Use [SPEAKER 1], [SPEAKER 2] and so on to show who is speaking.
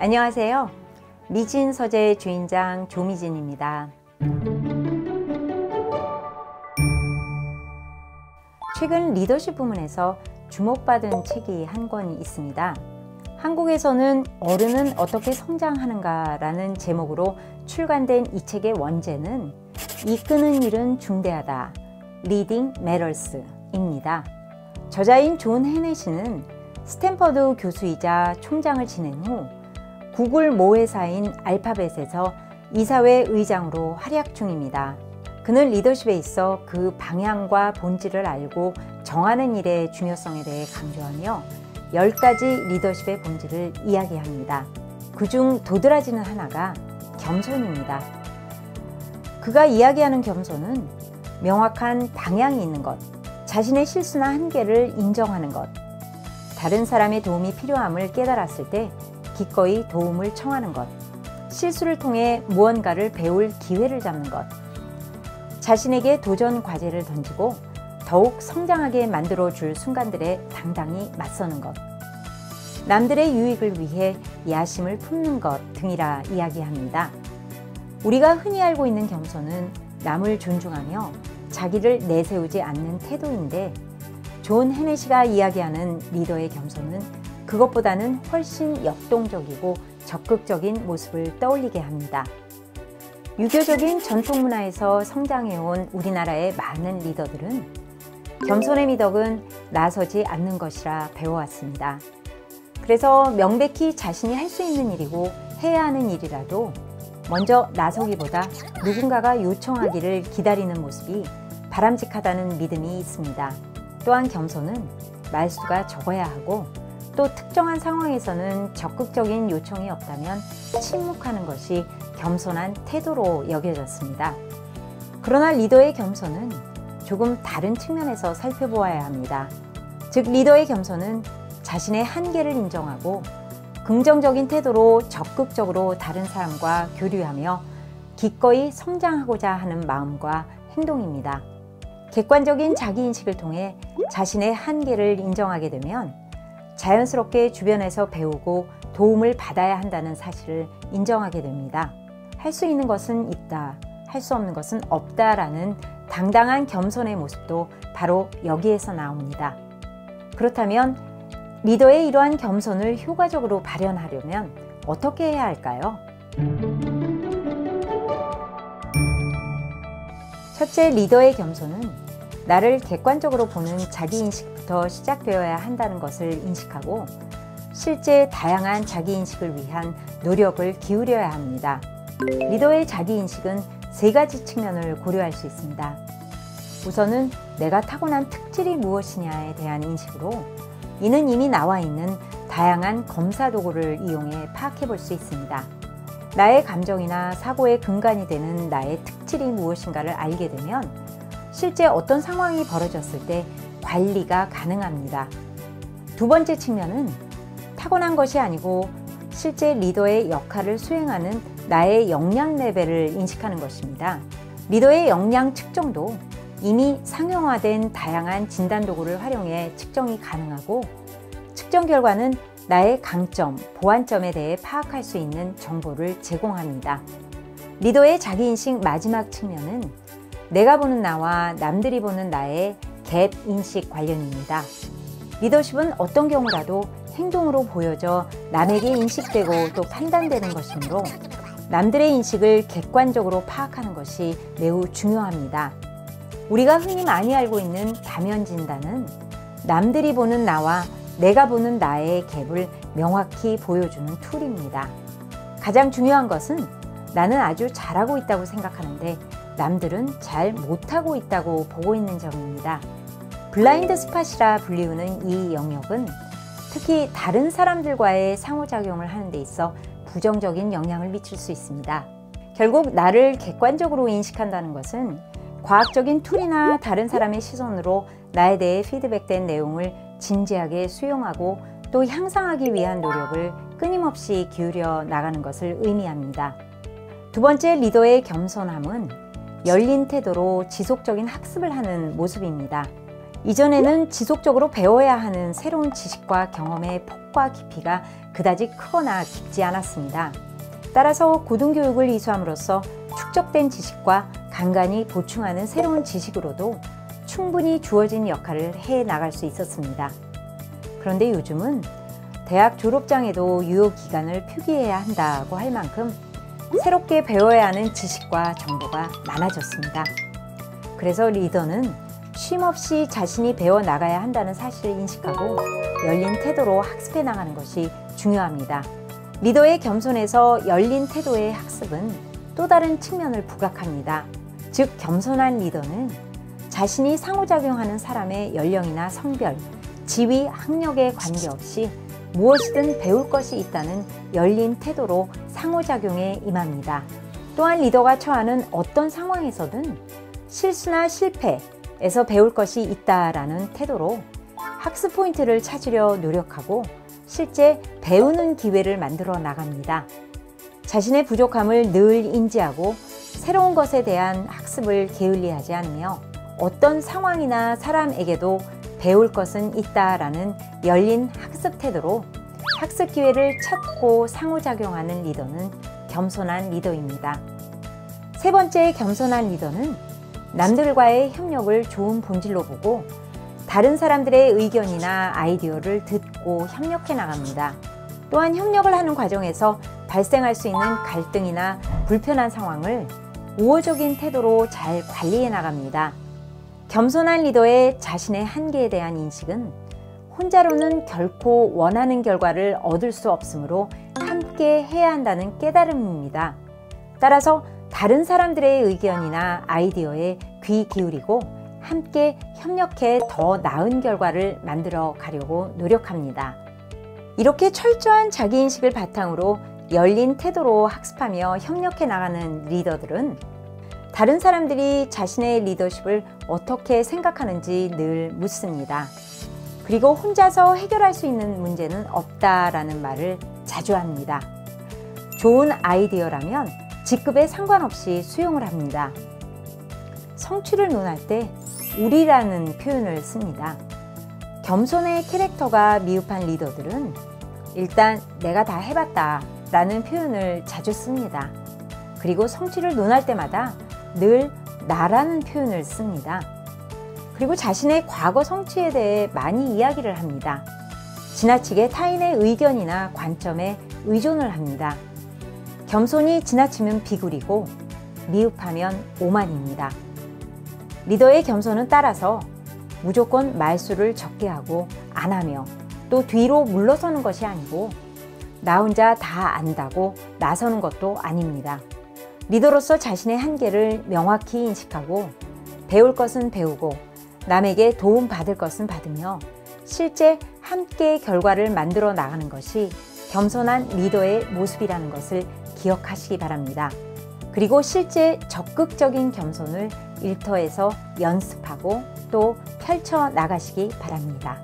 [SPEAKER 1] 안녕하세요. 미진 서재의 주인장 조미진입니다. 최근 리더십 부문에서 주목받은 책이 한 권 있습니다. 한국에서는 어른은 어떻게 성장하는가 라는 제목으로 출간된 이 책의 원제는 이끄는 일은 중대하다, Leading Matters 입니다. 저자인 존 헤넷이는 스탠퍼드 교수이자 총장을 지낸 후 구글 모회사인 알파벳에서 이사회 의장으로 활약 중입니다. 그는 리더십에 있어 그 방향과 본질을 알고 정하는 일의 중요성에 대해 강조하며 10가지 리더십의 본질을 이야기합니다. 그중 도드라지는 하나가 겸손입니다. 그가 이야기하는 겸손은 명확한 방향이 있는 것, 자신의 실수나 한계를 인정하는 것, 다른 사람의 도움이 필요함을 깨달았을 때 기꺼이 도움을 청하는 것, 실수를 통해 무언가를 배울 기회를 잡는 것, 자신에게 도전 과제를 던지고 더욱 성장하게 만들어줄 순간들에 당당히 맞서는 것, 남들의 유익을 위해 야심을 품는 것 등이라 이야기합니다. 우리가 흔히 알고 있는 겸손은 남을 존중하며 자기를 내세우지 않는 태도인데 존 헤넷이가 이야기하는 리더의 겸손은 그것보다는 훨씬 역동적이고 적극적인 모습을 떠올리게 합니다. 유교적인 전통 문화에서 성장해온 우리나라의 많은 리더들은 겸손의 미덕은 나서지 않는 것이라 배워왔습니다. 그래서 명백히 자신이 할 수 있는 일이고 해야 하는 일이라도 먼저 나서기보다 누군가가 요청하기를 기다리는 모습이 바람직하다는 믿음이 있습니다. 또한 겸손은 말수가 적어야 하고 또 특정한 상황에서는 적극적인 요청이 없다면 침묵하는 것이 겸손한 태도로 여겨졌습니다. 그러나 리더의 겸손은 조금 다른 측면에서 살펴보아야 합니다. 즉 리더의 겸손은 자신의 한계를 인정하고 긍정적인 태도로 적극적으로 다른 사람과 교류하며 기꺼이 성장하고자 하는 마음과 행동입니다. 객관적인 자기인식을 통해 자신의 한계를 인정하게 되면 자연스럽게 주변에서 배우고 도움을 받아야 한다는 사실을 인정하게 됩니다. 할 수 있는 것은 있다, 할 수 없는 것은 없다라는 당당한 겸손의 모습도 바로 여기에서 나옵니다. 그렇다면 리더의 이러한 겸손을 효과적으로 발현하려면 어떻게 해야 할까요? 첫째, 리더의 겸손은 나를 객관적으로 보는 자기인식부터 시작되어야 한다는 것을 인식하고 실제 다양한 자기인식을 위한 노력을 기울여야 합니다. 리더의 자기인식은 3가지 측면을 고려할 수 있습니다. 우선은 내가 타고난 특질이 무엇이냐에 대한 인식으로 이는 이미 나와 있는 다양한 검사 도구를 이용해 파악해 볼 수 있습니다. 나의 감정이나 사고의 근간이 되는 나의 특질이 무엇인가를 알게 되면 실제 어떤 상황이 벌어졌을 때 관리가 가능합니다. 두 번째 측면은 타고난 것이 아니고 실제 리더의 역할을 수행하는 나의 역량 레벨을 인식하는 것입니다. 리더의 역량 측정도 이미 상용화된 다양한 진단 도구를 활용해 측정이 가능하고 측정 결과는 나의 강점, 보완점에 대해 파악할 수 있는 정보를 제공합니다. 리더의 자기인식 마지막 측면은 내가 보는 나와 남들이 보는 나의 갭 인식 관련입니다. 리더십은 어떤 경우라도 행동으로 보여져 남에게 인식되고 또 판단되는 것이므로 남들의 인식을 객관적으로 파악하는 것이 매우 중요합니다. 우리가 흔히 많이 알고 있는 다면 진단은 남들이 보는 나와 내가 보는 나의 갭을 명확히 보여주는 툴입니다. 가장 중요한 것은 나는 아주 잘하고 있다고 생각하는데 남들은 잘 못하고 있다고 보고 있는 점입니다. 블라인드 스팟이라 불리우는 이 영역은 특히 다른 사람들과의 상호작용을 하는 데 있어 부정적인 영향을 미칠 수 있습니다. 결국 나를 객관적으로 인식한다는 것은 과학적인 툴이나 다른 사람의 시선으로 나에 대해 피드백된 내용을 진지하게 수용하고 또 향상하기 위한 노력을 끊임없이 기울여 나가는 것을 의미합니다. 두 번째, 리더의 겸손함은 열린 태도로 지속적인 학습을 하는 모습입니다. 이전에는 지속적으로 배워야 하는 새로운 지식과 경험의 폭과 깊이가 그다지 크거나 깊지 않았습니다. 따라서 고등교육을 이수함으로써 축적된 지식과 간간히 보충하는 새로운 지식으로도 충분히 주어진 역할을 해 나갈 수 있었습니다. 그런데 요즘은 대학 졸업장에도 유효기간을 표기해야 한다고 할 만큼 새롭게 배워야 하는 지식과 정보가 많아졌습니다. 그래서 리더는 쉼없이 자신이 배워나가야 한다는 사실을 인식하고 열린 태도로 학습해 나가는 것이 중요합니다. 리더의 겸손에서 열린 태도의 학습은 또 다른 측면을 부각합니다. 즉, 겸손한 리더는 자신이 상호작용하는 사람의 연령이나 성별, 지위, 학력에 관계없이 무엇이든 배울 것이 있다는 열린 태도로 상호작용에 임합니다. 또한 리더가 처하는 어떤 상황에서든 실수나 실패에서 배울 것이 있다라는 태도로 학습 포인트를 찾으려 노력하고 실제 배우는 기회를 만들어 나갑니다. 자신의 부족함을 늘 인지하고 새로운 것에 대한 학습을 게을리하지 않으며 어떤 상황이나 사람에게도 배울 것은 있다라는 열린 학습 태도로 학습 기회를 찾고 상호작용하는 리더는 겸손한 리더입니다. 세 번째, 겸손한 리더는 남들과의 협력을 좋은 본질로 보고 다른 사람들의 의견이나 아이디어를 듣고 협력해 나갑니다. 또한 협력을 하는 과정에서 발생할 수 있는 갈등이나 불편한 상황을 우호적인 태도로 잘 관리해 나갑니다. 겸손한 리더의 자신의 한계에 대한 인식은 혼자로는 결코 원하는 결과를 얻을 수 없으므로 함께 해야 한다는 깨달음입니다. 따라서 다른 사람들의 의견이나 아이디어에 귀 기울이고 함께 협력해 더 나은 결과를 만들어 가려고 노력합니다. 이렇게 철저한 자기인식을 바탕으로 열린 태도로 학습하며 협력해 나가는 리더들은 다른 사람들이 자신의 리더십을 어떻게 생각하는지 늘 묻습니다. 그리고 혼자서 해결할 수 있는 문제는 없다라는 말을 자주 합니다. 좋은 아이디어라면 직급에 상관없이 수용을 합니다. 성취를 논할 때 우리라는 표현을 씁니다. 겸손의 캐릭터가 미흡한 리더들은 일단 내가 다 해봤다 라는 표현을 자주 씁니다. 그리고 성취를 논할 때마다 늘 나라는 표현을 씁니다. 그리고 자신의 과거 성취에 대해 많이 이야기를 합니다. 지나치게 타인의 의견이나 관점에 의존을 합니다. 겸손이 지나치면 비굴이고 미흡하면 오만입니다. 리더의 겸손은 따라서 무조건 말수를 적게 하고 안 하며 또 뒤로 물러서는 것이 아니고 나 혼자 다 안다고 나서는 것도 아닙니다. 리더로서 자신의 한계를 명확히 인식하고 배울 것은 배우고 남에게 도움 받을 것은 받으며 실제 함께 결과를 만들어 나가는 것이 겸손한 리더의 모습이라는 것을 기억하시기 바랍니다. 그리고 실제 적극적인 겸손을 일터에서 연습하고 또 펼쳐 나가시기 바랍니다.